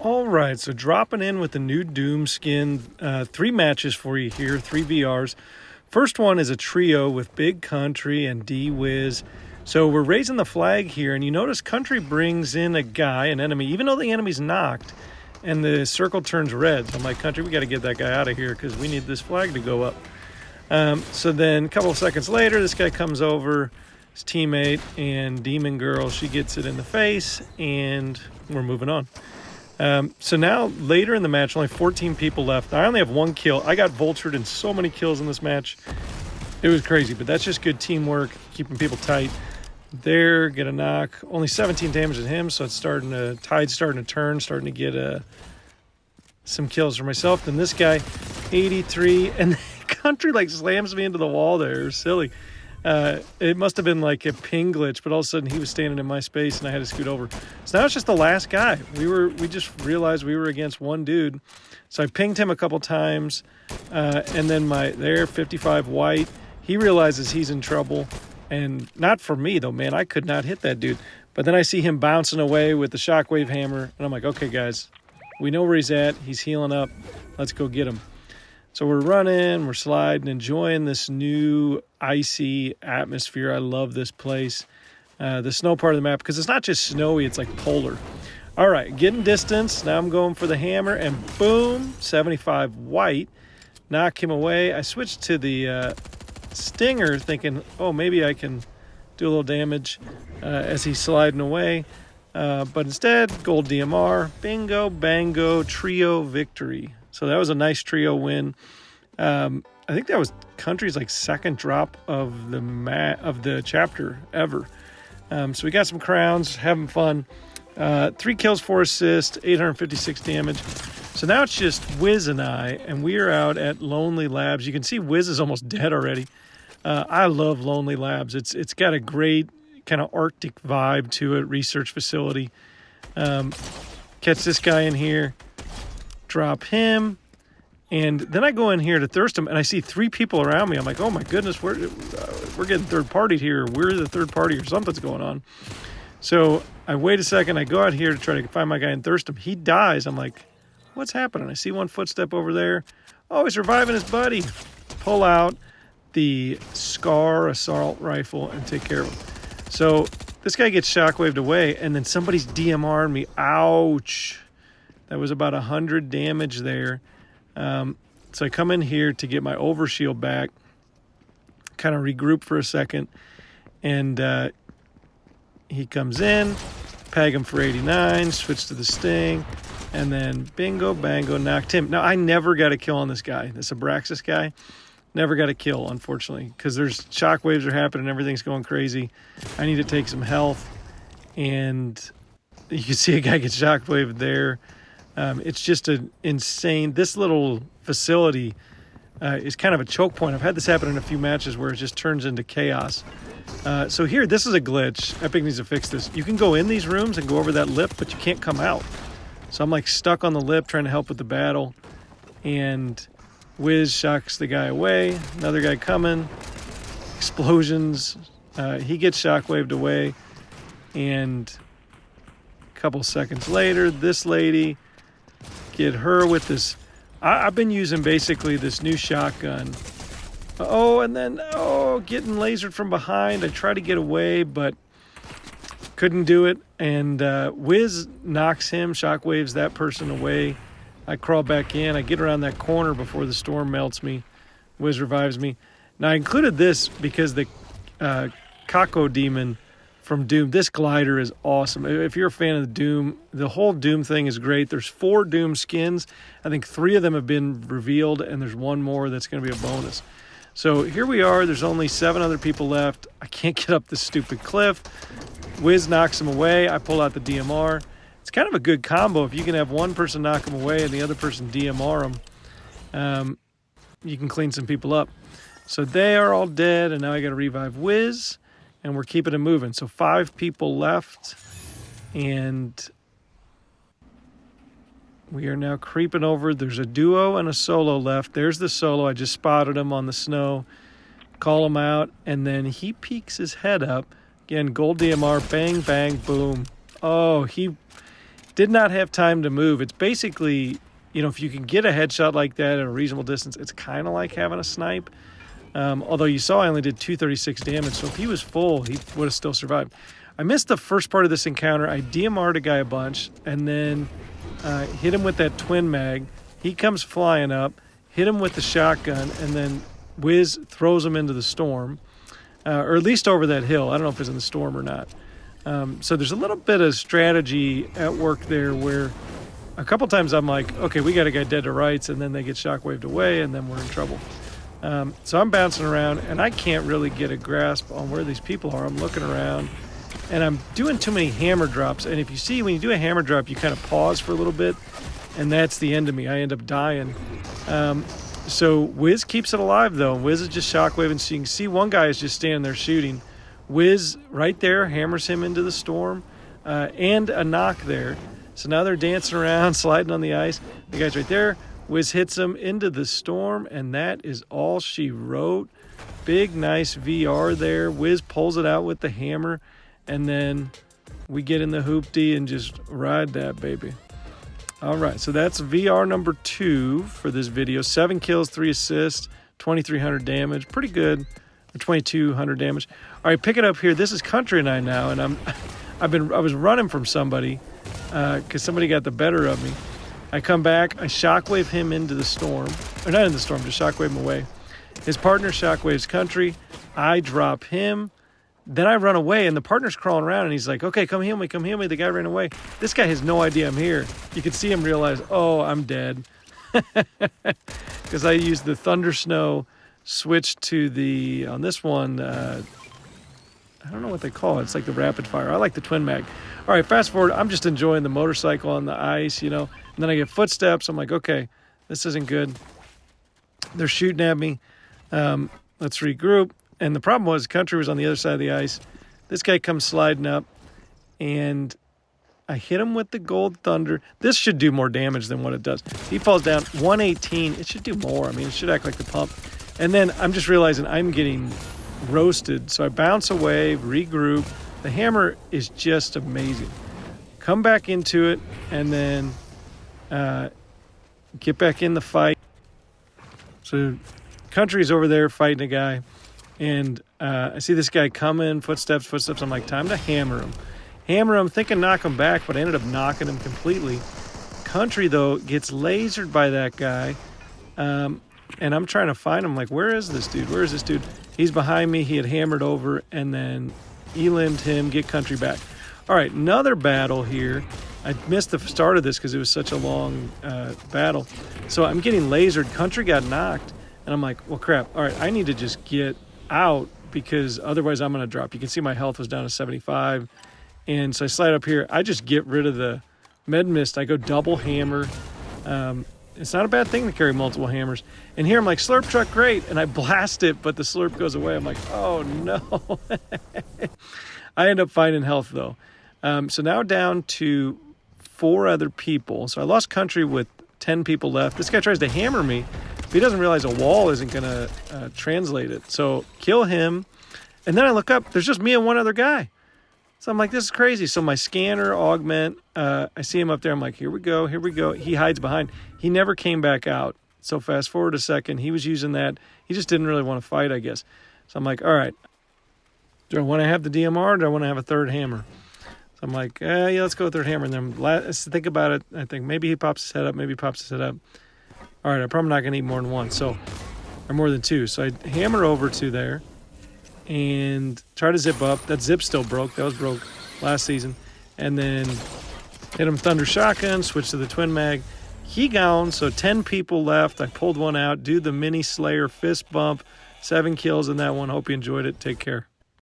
All right, so dropping in with the new Doom skin. 3 matches for you here, 3 VRs. First one is a trio with Big Country and D-Wiz. So we're raising the flag here, and you notice Country brings in a guy, an enemy, even though the enemy's knocked, and the circle turns red. So I'm like, Country, we got to get that guy out of here because we need this flag to go up. So then a couple of seconds later, this guy comes over, his teammate, and Demon Girl, she gets it in the face, and we're moving on. So now, later in the match, only 14 people left. I only have 1 kill. I got vultured in so many kills in this match. It was crazy, but that's just good teamwork, keeping people tight. There, get a knock. Only 17 damage to him, so it's tide's starting to turn, starting to get some kills for myself. Then this guy, 83, and Country like slams me into the wall there. It was silly. It must have been like a ping glitch, but all of a sudden he was standing in my space and I had to scoot over. So now it's just the last guy. We just realized we were against one dude. So I pinged him a couple times, and then there, 55 white, he realizes he's in trouble. And not for me though, man, I could not hit that dude. But then I see him bouncing away with the Shockwave hammer, and I'm like, okay guys, we know where he's at. He's healing up. Let's go get him. So we're running, we're sliding, enjoying this new icy atmosphere. I love this place. The snow part of the map, because it's not just snowy, it's like polar. All right, getting distance. Now I'm going for the hammer, and boom, 75 white. Knock him away. I switched to the stinger, thinking, oh, maybe I can do a little damage as he's sliding away. But instead, gold DMR, bingo, bango, trio victory. So that was a nice trio win. I think that was Country's like second drop of the chapter ever. So we got some crowns, having fun. 3 kills, 4 assists, 856 damage. So now it's just Wiz and I, and we are out at Lonely Labs. You can see Wiz is almost dead already. I love Lonely Labs. It's got a great kind of Arctic vibe to it, research facility. Catch this guy in here. Drop him, and then I go in here to thirst him, and I see 3 people around me. I'm like, oh my goodness, we're getting third-partied here. We're the third party, or something's going on. So I wait a second. I go out here to try to find my guy and thirst him. He dies. I'm like, what's happening? I see 1 footstep over there. Oh, he's reviving his buddy. Pull out the Scar assault rifle and take care of him. So this guy gets shockwaved away, and then somebody's DMR'd me. Ouch. That was about 100 damage there. So I come in here to get my overshield back, kind of regroup for a second, and he comes in, peg him for 89, switch to the Sting, and then bingo, bango, knocked him. Now, I never got a kill on this guy, this Abraxas guy. Never got a kill, unfortunately, because there's shockwaves are happening, everything's going crazy. I need to take some health, and you can see a guy get shockwaved there. It's just an insane, this little facility is kind of a choke point. I've had this happen in a few matches where it just turns into chaos. So here, this is a glitch. Epic needs to fix this. You can go in these rooms and go over that lip, but you can't come out. So I'm like stuck on the lip trying to help with the battle. And Wiz shocks the guy away. Another guy coming. Explosions. He gets shockwaved away. And a couple seconds later, this lady, get her with this. I've been using basically this new shotgun. Oh, and then, getting lasered from behind. I tried to get away, but couldn't do it. And Wiz knocks him, shockwaves that person away. I crawl back in. I get around that corner before the storm melts me. Wiz revives me. Now, I included this because the Kako Demon from Doom, this glider is awesome. If you're a fan of the Doom, the whole Doom thing is great. There's 4 Doom skins. I think 3 of them have been revealed, and there's 1 more that's going to be a bonus. So here we are. There's only 7 other people left. I can't get up this stupid cliff. Wiz knocks him away. I pull out the DMR. It's kind of a good combo. If you can have one person knock him away and the other person DMR him, you can clean some people up. So they are all dead, and now I got to revive Wiz, and we're keeping it moving. So 5 people left, and we are now creeping over. There's a duo and a solo left. There's the solo. I just spotted him on the snow. Call him out, and then he peeks his head up. Again, gold DMR, bang, bang, boom. Oh, he Did not have time to move. It's basically, you know, if you can get a headshot like that at a reasonable distance, it's kind of like having a snipe. Although you saw I only did 236 damage, so if he was full, he would have still survived. I missed the first part of this encounter. I DMR'd a guy a bunch, and then hit him with that twin mag. He comes flying up, hit him with the shotgun, and then Wiz throws him into the storm, or at least over that hill. I don't know if it's in the storm or not. So there's a little bit of strategy at work there where a couple times I'm like, okay, we got a guy dead to rights, and then they get shockwaved away, and then we're in trouble. So I'm bouncing around, and I can't really get a grasp on where these people are. I'm looking around, and I'm doing too many hammer drops. And if you see, when you do a hammer drop, you kind of pause for a little bit, and that's the end of me. I end up dying. So Wiz keeps it alive, though. Wiz is just shockwaving. So you can see one guy is just standing there shooting. Wiz, right there, hammers him into the storm, and a knock there. So now they're dancing around, sliding on the ice. The guy's right there. Wiz hits him into the storm, and that is all she wrote. Big, nice VR there. Wiz pulls it out with the hammer, and then we get in the hoopty and just ride that baby. All right, so that's VR number 2 for this video. 7 kills, 3 assists, 2,300 damage. Pretty good, or 2,200 damage. All right, pick it up here. This is Country Night now, and I was running from somebody because somebody got the better of me. I come back, I shockwave him into the storm. Or not in the storm, just shockwave him away. His partner shockwaves Country. I drop him. Then I run away, and the partner's crawling around, and he's like, okay, come heal me, come heal me. The guy ran away. This guy has no idea I'm here. You can see him realize, oh, I'm dead. Because I used the Thunder Snow, switched to the, on this one, I don't know what they call it. It's like the rapid fire. I like the twin mag. All right, fast forward. I'm just enjoying the motorcycle on the ice, you know. And then I get footsteps. I'm like, okay, this isn't good. They're shooting at me. Let's regroup. And the problem was Country was on the other side of the ice. This guy comes sliding up, and I hit him with the Gold Thunder. This should do more damage than what it does. He falls down 118. It should do more. I mean, it should act like the pump. And then I'm just realizing I'm getting roasted. So I bounce away, regroup. The hammer is just amazing. Come back into it, and then get back in the fight. So Country's over there fighting a guy, and I see this guy coming, footsteps. I'm like, time to hammer him, thinking knock him back, but I ended up knocking him completely. Country, though, gets lasered by that guy, and I'm trying to find him. Like, where is this dude? He's behind me. He had hammered over, and then E.L.F'd him, get Country back. All right, another battle here. I missed the start of this because it was such a long battle. So I'm getting lasered. Country got knocked, and I'm like, well, crap. All right, I need to just get out because otherwise I'm going to drop. You can see my health was down to 75. And so I slide up here. I just get rid of the med mist. I go double hammer. It's not a bad thing to carry multiple hammers. And here I'm like, slurp truck, great. And I blast it, but the slurp goes away. I'm like, oh, no. I end up finding health, though. So now down to 4 other people. So I lost Country with 10 people left. This guy tries to hammer me, but he doesn't realize a wall isn't going to translate it. So kill him. And then I look up. There's just me and one other guy. So I'm like, this is crazy. So my scanner, augment, I see him up there. I'm like, here we go. He hides behind. He never came back out. So fast forward a second. He was using that. He just didn't really want to fight, I guess. So I'm like, all right. Do I want to have the DMR or do I want to have a third hammer? So I'm like, yeah, let's go with third hammer. And then let's think about it. I think maybe he pops his head up. All right, I'm probably not going to need more than one. So, or more than 2. So I hammer over to there and try to zip up. That zip still broke. That was broke last season. And then hit him Thunder Shotgun, switch to the twin mag. He gone, so 10 people left. I pulled one out, do the mini Slayer fist bump. 7 kills in that one. Hope you enjoyed it. Take care.